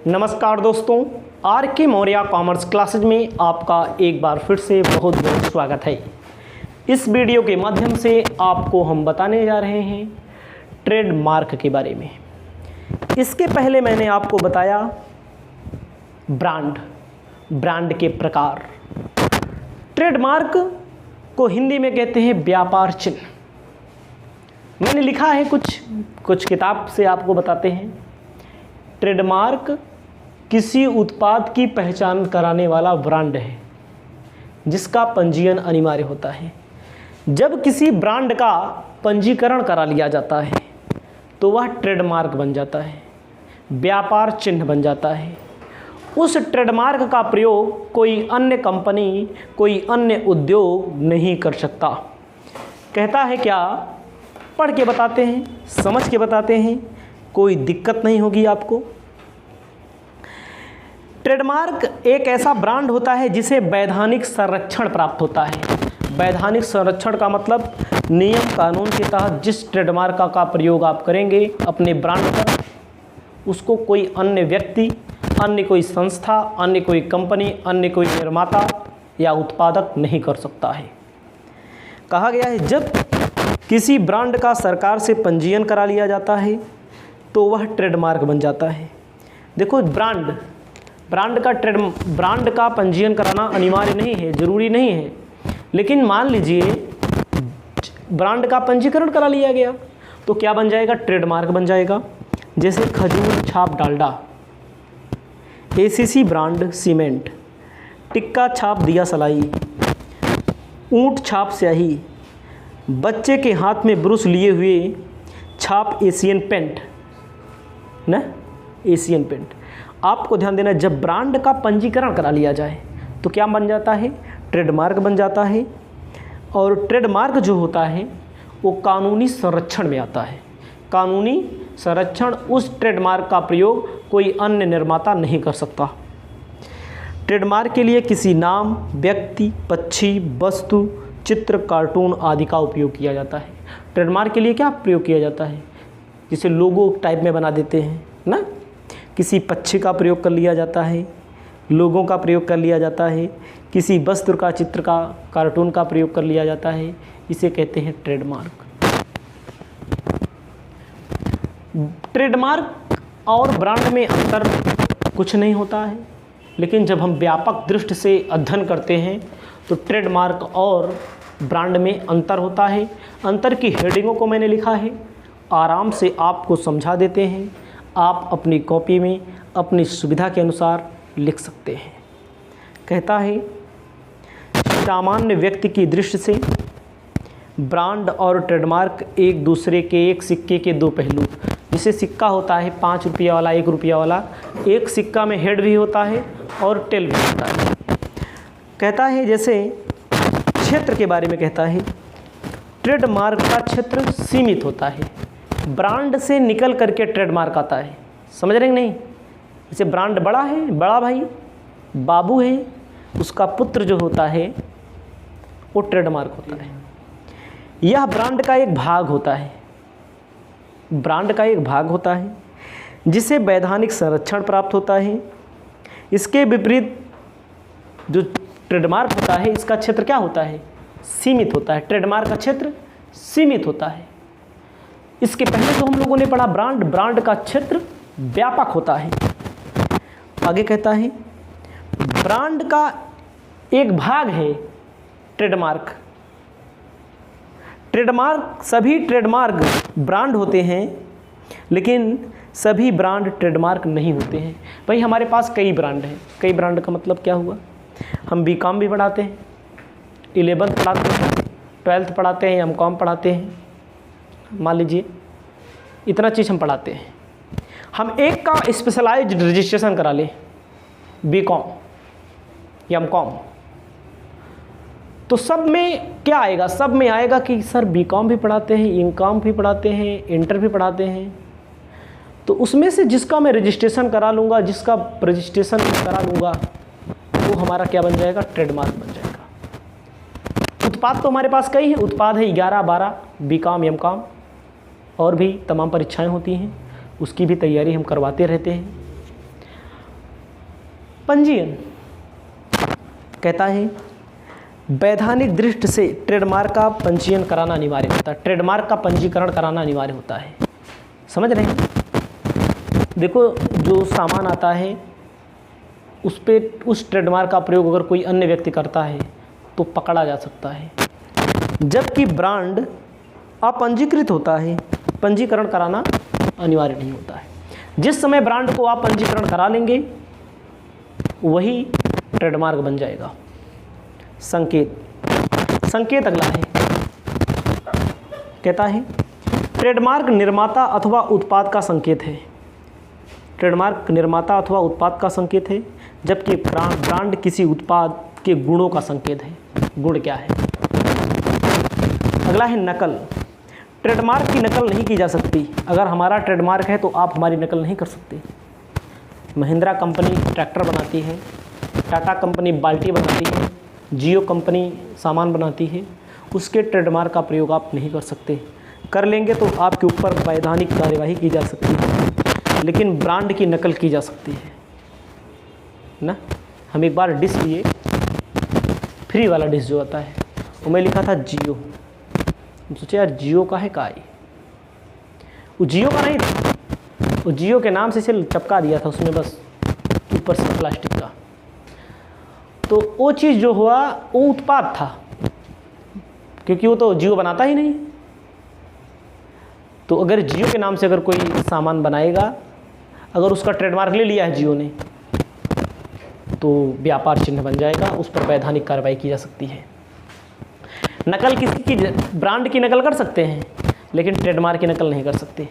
नमस्कार दोस्तों, आर के मौर्य कॉमर्स क्लासेज में आपका एक बार फिर से बहुत बहुत स्वागत है। इस वीडियो के माध्यम से आपको हम बताने जा रहे हैं ट्रेडमार्क के बारे में। इसके पहले मैंने आपको बताया ब्रांड के प्रकार। ट्रेडमार्क को हिंदी में कहते हैं व्यापार चिन्ह। मैंने लिखा है कुछ किताब से आपको बताते हैं। ट्रेडमार्क किसी उत्पाद की पहचान कराने वाला ब्रांड है जिसका पंजीयन अनिवार्य होता है। जब किसी ब्रांड का पंजीकरण करा लिया जाता है तो वह ट्रेडमार्क बन जाता है, व्यापार चिन्ह बन जाता है। उस ट्रेडमार्क का प्रयोग कोई अन्य कंपनी, कोई अन्य उद्योग नहीं कर सकता। कहता है क्या? पढ़ के बताते हैं, समझ के बताते हैं, कोई दिक्कत नहीं होगी आपको। ट्रेडमार्क एक ऐसा ब्रांड होता है जिसे वैधानिक संरक्षण प्राप्त होता है। वैधानिक संरक्षण का मतलब नियम कानून के तहत जिस ट्रेडमार्क का प्रयोग आप करेंगे अपने ब्रांड पर, उसको कोई अन्य व्यक्ति, अन्य कोई संस्था, अन्य कोई कंपनी, अन्य कोई निर्माता या उत्पादक नहीं कर सकता है। कहा गया है जब किसी ब्रांड का सरकार से पंजीयन करा लिया जाता है तो वह ट्रेडमार्क बन जाता है। देखो, ब्रांड का पंजीयन कराना अनिवार्य नहीं है, ज़रूरी नहीं है, लेकिन मान लीजिए ब्रांड का पंजीकरण करा लिया गया तो क्या बन जाएगा? ट्रेडमार्क बन जाएगा। जैसे खजूर छाप Dalda, ACC brand cement, tikka छाप दिया सलाई, ऊंट छाप स्याही, बच्चे के हाथ में ब्रुश लिए हुए छाप एशियन पेंट ना, एशियन पेंट। आपको ध्यान देना, जब ब्रांड का पंजीकरण करा लिया जाए तो क्या बन जाता है? ट्रेडमार्क बन जाता है। और ट्रेडमार्क जो होता है वो कानूनी संरक्षण में आता है। कानूनी संरक्षण, उस ट्रेडमार्क का प्रयोग कोई अन्य निर्माता नहीं कर सकता। ट्रेडमार्क के लिए किसी नाम, व्यक्ति, पक्षी, वस्तु, चित्र, कार्टून आदि का उपयोग किया जाता है। ट्रेडमार्क के लिए क्या प्रयोग किया जाता है? जिसे लोगो टाइप में बना देते हैं ना, किसी पक्षी का प्रयोग कर लिया जाता है, लोगों का प्रयोग कर लिया जाता है, किसी वस्त्र का, चित्र का, कार्टून का प्रयोग कर लिया जाता है। इसे कहते हैं ट्रेडमार्क। ट्रेडमार्क और ब्रांड में अंतर कुछ नहीं होता है, लेकिन जब हम व्यापक दृष्टि से अध्ययन करते हैं तो ट्रेडमार्क और ब्रांड में अंतर होता है। अंतर की हेडिंगों को मैंने लिखा है, आराम से आपको समझा देते हैं। आप अपनी कॉपी में अपनी सुविधा के अनुसार लिख सकते हैं। कहता है सामान्य व्यक्ति की दृष्टि से ब्रांड और ट्रेडमार्क एक दूसरे के एक सिक्के के दो पहलू। जैसे सिक्का होता है 5 रुपया वाला, 1 रुपया वाला, एक सिक्का में हेड भी होता है और टेल भी होता है। कहता है जैसे क्षेत्र के बारे में कहता है, ट्रेडमार्क का क्षेत्र सीमित होता है। ब्रांड से निकल करके ट्रेडमार्क आता है। समझ रहे हैं नहीं? जैसे ब्रांड बड़ा है, बड़ा भाई बाबू है, उसका पुत्र जो होता है वो ट्रेडमार्क होता है। यह ब्रांड का एक भाग होता है। ब्रांड का एक भाग होता है जिसे वैधानिक संरक्षण प्राप्त होता है। इसके विपरीत जो ट्रेडमार्क होता है, इसका क्षेत्र क्या होता है? सीमित होता है। ट्रेडमार्क का क्षेत्र सीमित होता है। इसके पहले जो हम लोगों ने पढ़ा ब्रांड का क्षेत्र व्यापक होता है। आगे कहता है ब्रांड का एक भाग है ट्रेडमार्क। सभी ट्रेडमार्क ब्रांड होते हैं, लेकिन सभी ब्रांड ट्रेडमार्क नहीं होते हैं। भाई हमारे पास कई ब्रांड हैं। कई ब्रांड का मतलब क्या हुआ? हम बीकॉम भी पढ़ाते हैं, 11th पढ़ाते हैं, 12th पढ़ाते हैं, एमकॉम पढ़ाते हैं। मान लीजिए इतना चीज़ हम पढ़ाते हैं। हम एक का स्पेशलाइज्ड रजिस्ट्रेशन करा लें, बीकॉम या एमकॉम, तो सब में क्या आएगा? सब में आएगा कि सर बीकॉम भी पढ़ाते हैं, एमकॉम भी पढ़ाते हैं, इंटर भी पढ़ाते हैं। तो उसमें से जिसका मैं रजिस्ट्रेशन करा लूँगा, जिसका रजिस्ट्रेशन करा लूँगा, वो हमारा क्या बन जाएगा? ट्रेडमार्क बन जाएगा। उत्पाद तो हमारे पास कई हैं। उत्पाद है 11-12, बीकॉम, एमकॉम, और भी तमाम परीक्षाएं होती हैं, उसकी भी तैयारी हम करवाते रहते हैं। पंजीयन कहता है वैधानिक दृष्टि से ट्रेडमार्क का पंजीयन कराना अनिवार्य होता है, ट्रेडमार्क का पंजीकरण कराना अनिवार्य होता है। समझ रहे हैं? देखो, जो सामान आता है उस पे उस ट्रेडमार्क का प्रयोग अगर कोई अन्य व्यक्ति करता है तो पकड़ा जा सकता है, जबकि ब्रांड अपंजीकृत होता है, पंजीकरण कराना अनिवार्य नहीं होता है। जिस समय ब्रांड को आप पंजीकरण करा लेंगे वही ट्रेडमार्क बन जाएगा। संकेत अगला है, कहता है ट्रेडमार्क निर्माता अथवा उत्पाद का संकेत है। ट्रेडमार्क निर्माता अथवा उत्पाद का संकेत है, जबकि ब्रांड किसी उत्पाद के गुणों का संकेत है। गुण क्या है? अगला है नकल। ट्रेडमार्क की नकल नहीं की जा सकती। अगर हमारा ट्रेडमार्क है तो आप हमारी नकल नहीं कर सकते। महिंद्रा कंपनी ट्रैक्टर बनाती है, टाटा कंपनी बाल्टी बनाती है, जियो कंपनी सामान बनाती है, उसके ट्रेडमार्क का प्रयोग आप नहीं कर सकते। कर लेंगे तो आपके ऊपर वैधानिक कार्यवाही की जा सकती है, लेकिन ब्रांड की नकल की जा सकती है ना। हम एक बार डिश लिए, फ्री वाला डिश जो आता है, वो मैं लिखा था जियो। हम सोचे यार जियो का है का, वो जियो का नहीं था, वो जियो के नाम से इसे चिपका दिया था उसमें बस ऊपर से प्लास्टिक का। तो वो चीज़ जो हुआ वो उत्पाद था, क्योंकि वो तो जियो बनाता ही नहीं। तो अगर जियो के नाम से अगर कोई सामान बनाएगा, अगर उसका ट्रेडमार्क ले लिया है जियो ने, तो व्यापार चिन्ह बन जाएगा, उस पर वैधानिक कार्रवाई की जा सकती है। नकल किसी की, ब्रांड की नकल कर सकते हैं लेकिन ट्रेडमार्क की नकल नहीं कर सकते।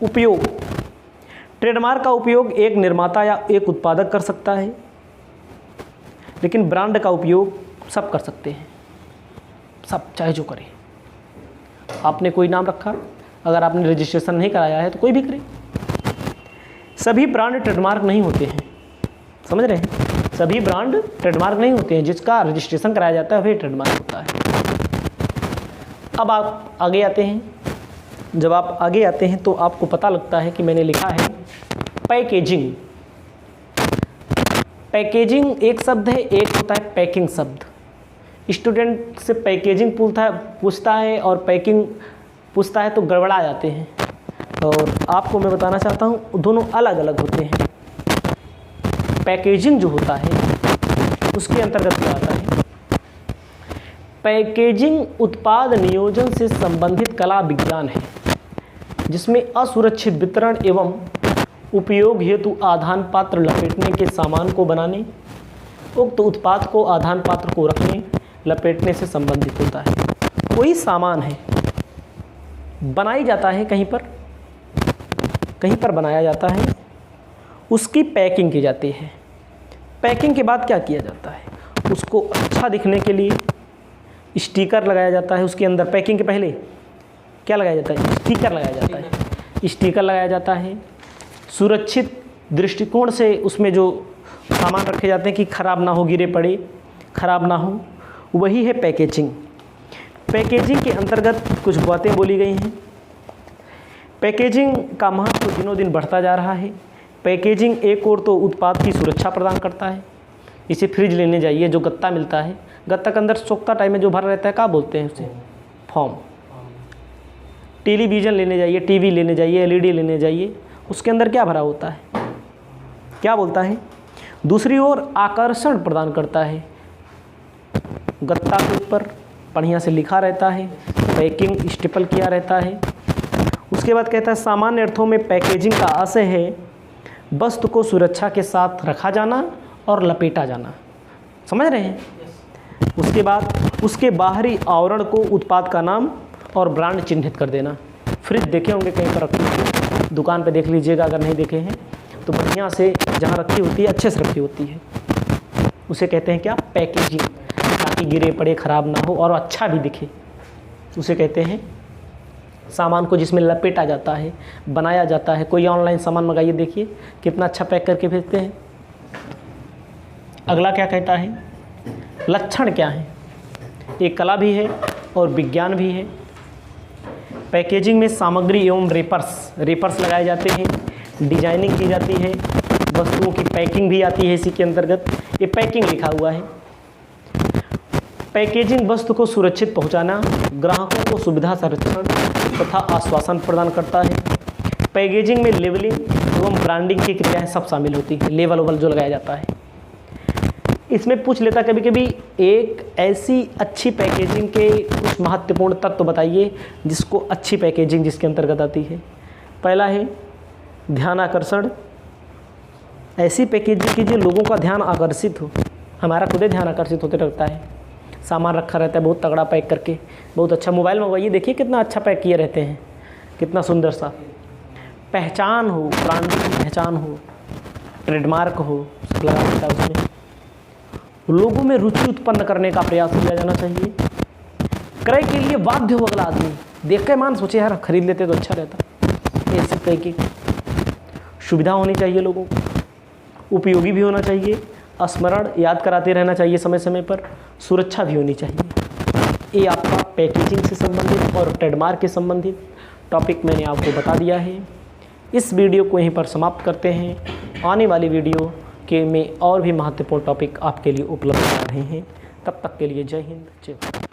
उपयोग, ट्रेडमार्क का उपयोग एक निर्माता या एक उत्पादक कर सकता है, लेकिन ब्रांड का उपयोग सब कर सकते हैं, सब चाहे जो करें। आपने कोई नाम रखा, अगर आपने रजिस्ट्रेशन नहीं कराया है तो कोई भी करे। सभी ब्रांड ट्रेडमार्क नहीं होते हैं, समझ रहे हैं? सभी ब्रांड ट्रेडमार्क नहीं होते हैं, जिसका रजिस्ट्रेशन कराया जाता है वही ट्रेडमार्क होता है। अब आप आगे आते हैं, जब आप आगे आते हैं तो आपको पता लगता है कि मैंने लिखा है पैकेजिंग। पैकेजिंग एक शब्द है, एक होता है पैकिंग शब्द। स्टूडेंट से पैकेजिंग पूछता है और पैकिंग पूछता है तो गड़बड़ा जाते हैं, और आपको मैं बताना चाहता हूँ दोनों अलग अलग होते हैं। पैकेजिंग जो होता है उसके अंतर्गत क्या आता है? पैकेजिंग उत्पाद नियोजन से संबंधित कला विज्ञान है, जिसमें असुरक्षित वितरण एवं उपयोग हेतु आधान पात्र लपेटने के सामान को बनाने, उक्त उत्पाद को आधान पात्र को रखने लपेटने से संबंधित होता है। कोई सामान है, बनाई जाता है कहीं पर बनाया जाता है, उसकी पैकिंग की जाती है। पैकिंग के बाद क्या किया जाता है? उसको अच्छा दिखने के लिए स्टिकर लगाया जाता है। उसके अंदर पैकिंग के पहले क्या लगाया जाता है? स्टिकर लगाया जाता है। स्टिकर लगाया जाता है। सुरक्षित दृष्टिकोण से उसमें जो सामान रखे जाते हैं कि ख़राब ना हो, गिरे पड़े ख़राब ना हो, वही है पैकेजिंग। पैकेजिंग के अंतर्गत कुछ बातें बोली गई हैं। पैकेजिंग का महत्व दिनों दिन बढ़ता जा रहा है। पैकेजिंग एक और तो उत्पाद की सुरक्षा प्रदान करता है। इसे फ्रिज लेने जाइए, जो गत्ता मिलता है, गत्ता के अंदर सोखता टाइम में जो भरा रहता है, क्या बोलते हैं उसे? फॉर्म। टेलीविज़न लेने जाइए, टीवी लेने जाइए, एलईडी लेने जाइए, उसके अंदर क्या भरा होता है? क्या बोलता है? दूसरी ओर आकर्षण प्रदान करता है। गत्ता के ऊपर बढ़िया से लिखा रहता है, पैकिंग स्टेपल किया रहता है। उसके बाद कहता है सामान्य अर्थों में पैकेजिंग का आशय है वस्तु को सुरक्षा के साथ रखा जाना और लपेटा जाना। समझ रहे हैं? उसके बाद उसके बाहरी आवरण को उत्पाद का नाम और ब्रांड चिन्हित कर देना। फ्रिज देखे होंगे कहीं पर रखी, दुकान पे देख लीजिएगा, अगर नहीं देखे हैं तो बढ़िया से जहाँ रखी होती है अच्छे से रखी होती है, उसे कहते हैं क्या? पैकेजिंग, ताकि गिरे पड़े ख़राब ना हो और अच्छा भी दिखे, उसे कहते हैं। सामान को जिसमें लपेटा जाता है, बनाया जाता है। कोई ऑनलाइन सामान मंगाइए, देखिए कितना अच्छा पैक करके भेजते हैं। अगला क्या कहता है? लक्षण क्या है? एक कला भी है और विज्ञान भी है। पैकेजिंग में सामग्री एवं रेपर्स लगाए जाते हैं, डिजाइनिंग की जाती है, वस्तुओं की पैकिंग भी आती है इसी के अंतर्गत। ये पैकिंग लिखा हुआ है। पैकेजिंग वस्तु को सुरक्षित पहुंचाना, ग्राहकों को सुविधा, संरक्षण तथा आश्वासन प्रदान करता है। पैकेजिंग में लेबलिंग एवं ब्रांडिंग की क्रियाएं सब शामिल होती हैं। लेबल वेबल जो लगाया जाता है। इसमें पूछ लेता कभी कभी, एक ऐसी अच्छी पैकेजिंग के कुछ महत्वपूर्ण तत्व बताइए जिसको अच्छी पैकेजिंग जिसके अंतर्गत आती है। पहला है ध्यान आकर्षण। ऐसी पैकेजिंग कीजिए लोगों का ध्यान आकर्षित हो। हमारा खुद ही ध्यान आकर्षित होते रहता है। सामान रखा रहता है बहुत तगड़ा पैक करके, बहुत अच्छा। मोबाइल मंगवाइए, देखिए कितना अच्छा पैक किए रहते हैं, कितना सुंदर सा। पहचान हो, ब्रांडिंग की पहचान हो, ट्रेडमार्क हो, सब लगा रहता है उसमें। लोगों में रुचि उत्पन्न करने का प्रयास किया जाना चाहिए। क्रय के लिए बाध्य हो अगला आदमी, देख के मान सोचे यार खरीद लेते तो अच्छा रहता। ऐसे क्रय की सुविधा होनी चाहिए लोगों को, उपयोगी भी होना चाहिए, स्मरण याद कराते रहना चाहिए समय समय पर, सुरक्षा भी होनी चाहिए। ये आपका पैकेजिंग से संबंधित और ट्रेडमार्क के संबंधित टॉपिक मैंने आपको बता दिया है। इस वीडियो को यहीं पर समाप्त करते हैं। आने वाली वीडियो के में और भी महत्वपूर्ण टॉपिक आपके लिए उपलब्ध कर रहे हैं। तब तक के लिए जय हिंद, जय भारत।